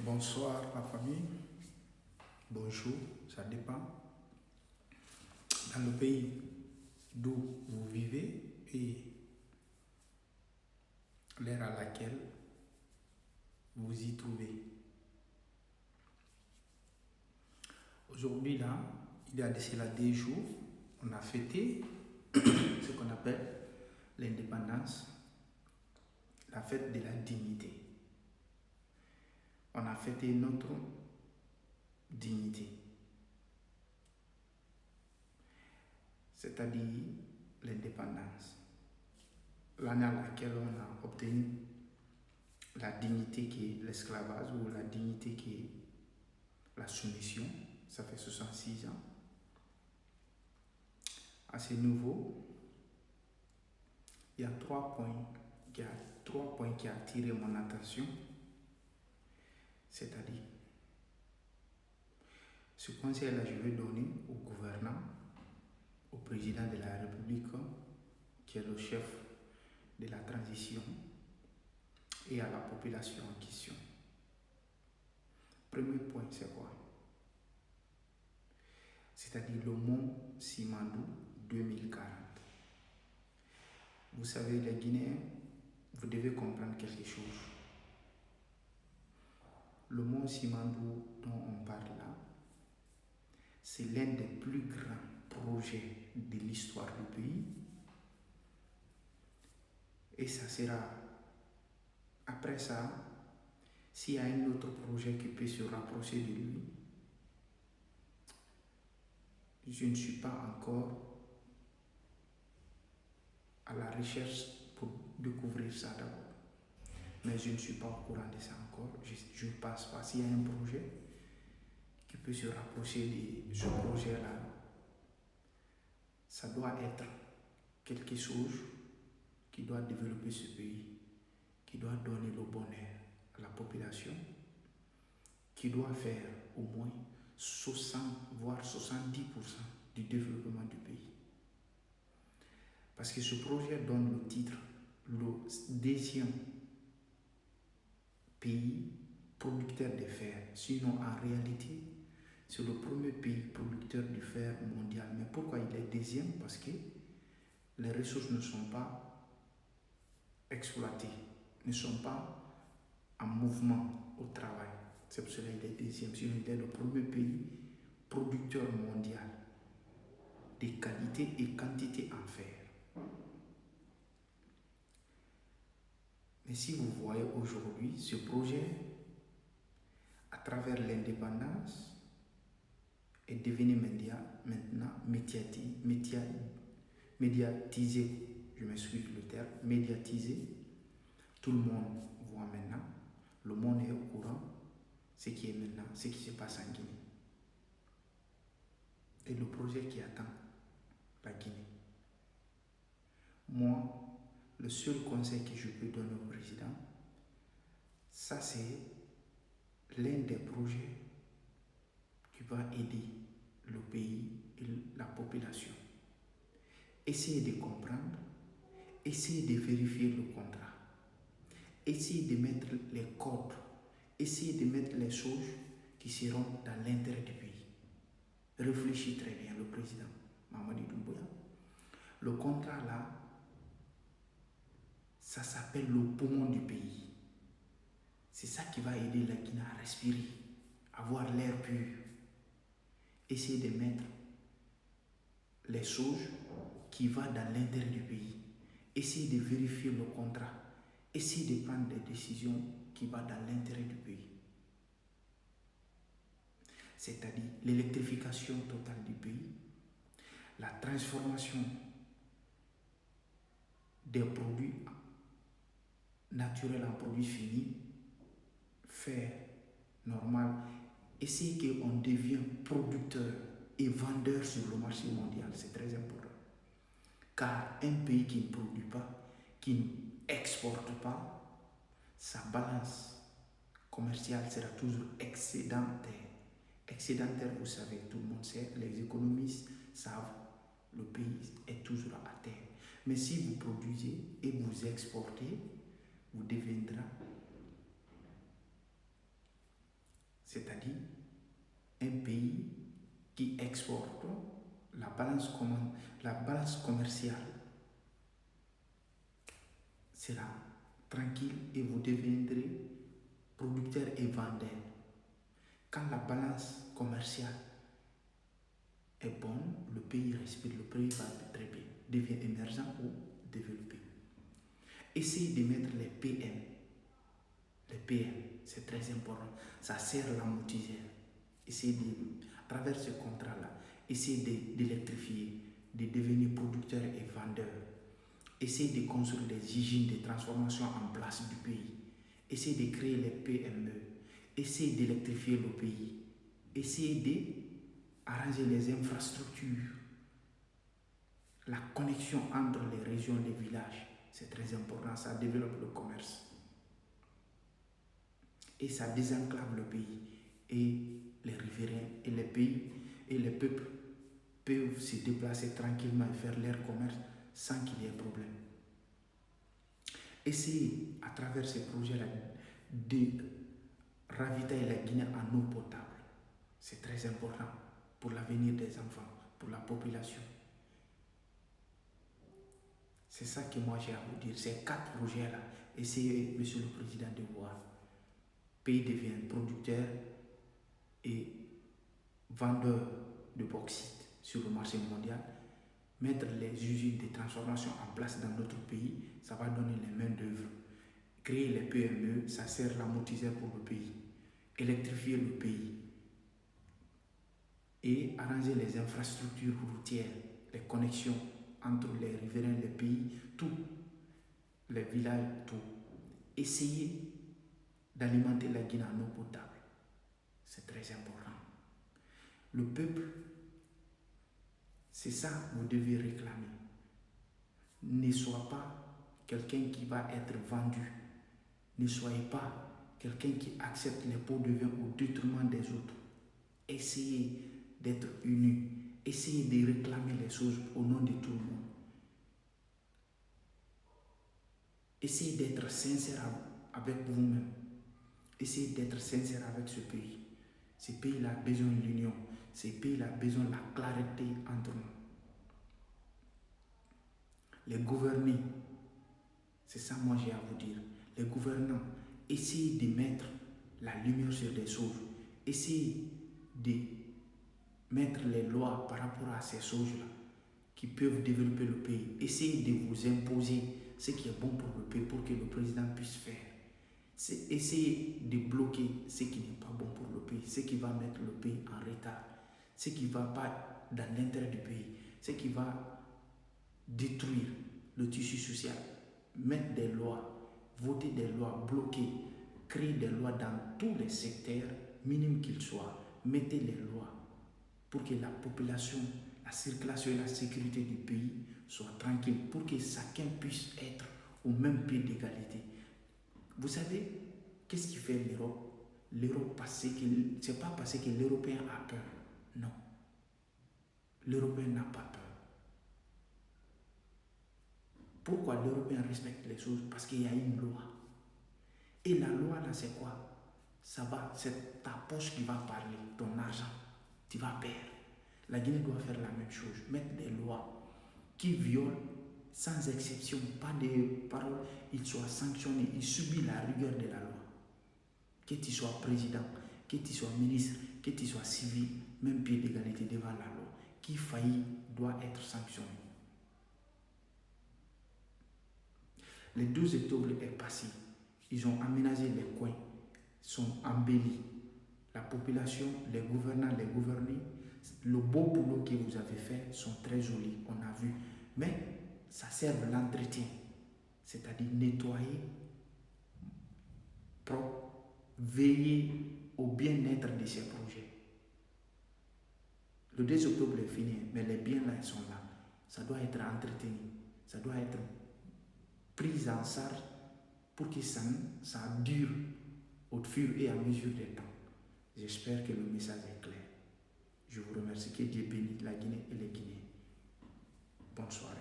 Bonsoir la famille, bonjour, ça dépend. Dans le pays d'où vous vivez et l'ère à laquelle vous y trouvez. Aujourd'hui là, il y a de cela des jours, on a fêté ce qu'on appelle l'indépendance, la fête de la dignité. On a fêté notre dignité, c'est-à-dire l'indépendance, l'année à laquelle on a obtenu la dignité qui est l'esclavage ou la dignité qui est la soumission. Ça fait 66 ans. Assez nouveau, il y a trois points qui ont attiré mon attention, c'est-à-dire ce conseil-là, je vais donner au gouvernant, au président de la République, qui est le chef de la transition, et à la population en question. Premier point, c'est quoi? C'est-à-dire le mont Simandou 2040. Vous savez, les Guinéens, vous devez comprendre quelque chose. Le mont Simandou dont on parle là, c'est l'un des plus grands projets de l'histoire du pays. Et ça sera, après ça, s'il y a un autre projet qui peut se rapprocher de lui, je ne suis pas encore à la recherche pour découvrir ça d'abord. Mais je ne suis pas au courant de ça encore. Je ne pense pas. S'il y a un projet qui peut se rapprocher de ce projet-là, ça doit être quelque chose qui doit développer ce pays, qui doit donner le bonheur à la population, qui doit faire au moins 60 voire 70% du développement du pays. Parce que ce projet donne le titre, le deuxième pays producteur de fer. Sinon, en réalité, c'est le premier pays producteur de fer mondial. Mais pourquoi il est deuxième? Parce que les ressources ne sont pas exploitées, ne sont pas en mouvement au travail. C'est pour cela qu'il est deuxième. Sinon, il est le premier pays producteur mondial de qualité et quantité en fer. Mais si vous voyez aujourd'hui, ce projet, à travers l'indépendance, est devenu maintenant médiatisé. Je m'excuse le terme, médiatisé. Tout le monde voit maintenant, le monde est au courant, ce qui est maintenant, ce qui se passe en Guinée. Et le projet qui attend la Guinée. Moi, le seul conseil que je peux donner au président, ça c'est l'un des projets qui va aider le pays et la population. Essayez de comprendre, essayez de vérifier le contrat, essayez de mettre les codes, essayez de mettre les choses qui seront dans l'intérêt du pays. Réfléchissez très bien, le président Mamadi Doumbouya. Le contrat là, ça s'appelle le poumon du pays. C'est ça qui va aider la Guinée à respirer, à avoir l'air pur. Essayez de mettre les choses qui vont dans l'intérêt du pays. Essayez de vérifier le contrat. Essayez de prendre des décisions qui vont dans l'intérêt du pays. C'est-à-dire l'électrification totale du pays, la transformation des produits naturels en produits finis, fer normal. Essayez qu'on devienne producteur et vendeur sur le marché mondial, c'est très important. Car un pays qui ne produit pas, qui n'exporte pas, sa balance commerciale sera toujours excédentaire. Excédentaire, vous savez, tout le monde sait, les économistes savent, le pays est toujours à terre. Mais si vous produisez et vous exportez, vous deviendrez la balance commerciale sera tranquille et vous deviendrez producteur et vendeur. Quand la balance commerciale est bonne, le pays respire, le pays va très bien, devient émergent ou développé. Essayez de mettre les PM. Les PM, c'est très important. Ça sert l'amortisseur. Essayez à travers ce contrat-là, essayez d'électrifier, de devenir producteur et vendeur. Essayez de construire des usines de transformation en place du pays. Essayez de créer les PME. Essayez d'électrifier le pays. Essayez d'arranger les infrastructures. La connexion entre les régions et les villages, c'est très important. Ça développe le commerce. Et ça désenclave le pays. Et les riverains et les pays et les peuples peuvent se déplacer tranquillement et faire leur commerce sans qu'il y ait problème. Essayez à travers ces projets-là de ravitailler la Guinée en eau potable. C'est très important pour l'avenir des enfants, pour la population. C'est ça que moi j'ai à vous dire. Ces 4 projets-là, essayez, Monsieur le Président, de voir. Le pays devient producteur et vendeur de bauxite sur le marché mondial. Mettre les usines de transformation en place dans notre pays, ça va donner les mains d'œuvre. Créer les PME, ça sert l'amortisseur pour le pays. Électrifier le pays. Et arranger les infrastructures routières, les connexions entre les riverains, les pays, tout, les villages, tout. Essayez d'alimenter la Guinée en eau potable. C'est très important. Le peuple, c'est ça que vous devez réclamer. Ne soyez pas quelqu'un qui va être vendu. Ne soyez pas quelqu'un qui accepte les pots de vin au détriment des autres. Essayez d'être unis. Essayez de réclamer les choses au nom de tout le monde. Essayez d'être sincère avec vous-même. Essayez d'être sincère avec ce pays. Ce pays-là a besoin de l'union. Ce pays-là a besoin de la clarté entre nous. Les gouvernés, c'est ça moi j'ai à vous dire. Les gouvernants, essayez de mettre la lumière sur des choses. Essayez de mettre les lois par rapport à ces choses-là qui peuvent développer le pays. Essayez de vous imposer ce qui est bon pour le pays pour que le président puisse faire. Essayez de bloquer ce qui n'est pas bon pour le pays, ce qui va mettre le pays en retard, ce qui ne va pas dans l'intérêt du pays, ce qui va détruire le tissu social. Mettre des lois, voter des lois, bloquer, créer des lois dans tous les secteurs, minimes qu'ils soient. Mettez les lois pour que la population, la circulation et la sécurité du pays soient tranquilles, pour que chacun puisse être au même pied d'égalité. Vous savez, qu'est-ce qui fait l'Europe? L'Europe, c'est pas parce que l'Européen a peur. Non. L'Européen n'a pas peur. Pourquoi l'Européen respecte les choses? Parce qu'il y a une loi. Et la loi, là, c'est quoi? C'est ta poche qui va parler, ton argent. Tu vas perdre. La Guinée doit faire la même chose. Mettre des lois qui violent sans exception, pas de paroles, il soit sanctionné, il subit la rigueur de la loi. Que tu sois président, que tu sois ministre, que tu sois civil, même pied d'égalité devant la loi. Qui faillit doit être sanctionné. Le 12 octobre est passé. Ils ont aménagé les coins, sont embellis. La population, les gouvernants, les gouvernés, le beau boulot que vous avez fait sont très jolis, on a vu. Mais ça sert à l'entretien, c'est-à-dire nettoyer, propre, veiller au bien-être de ces projets. Le 2 octobre est fini, mais les biens là, ils sont là. Ça doit être entretenu, ça doit être pris en charge pour que ça dure au fur et à mesure du temps. J'espère que le message est clair. Je vous remercie. Que Dieu bénisse la Guinée et les Guinéens. Bonne soirée.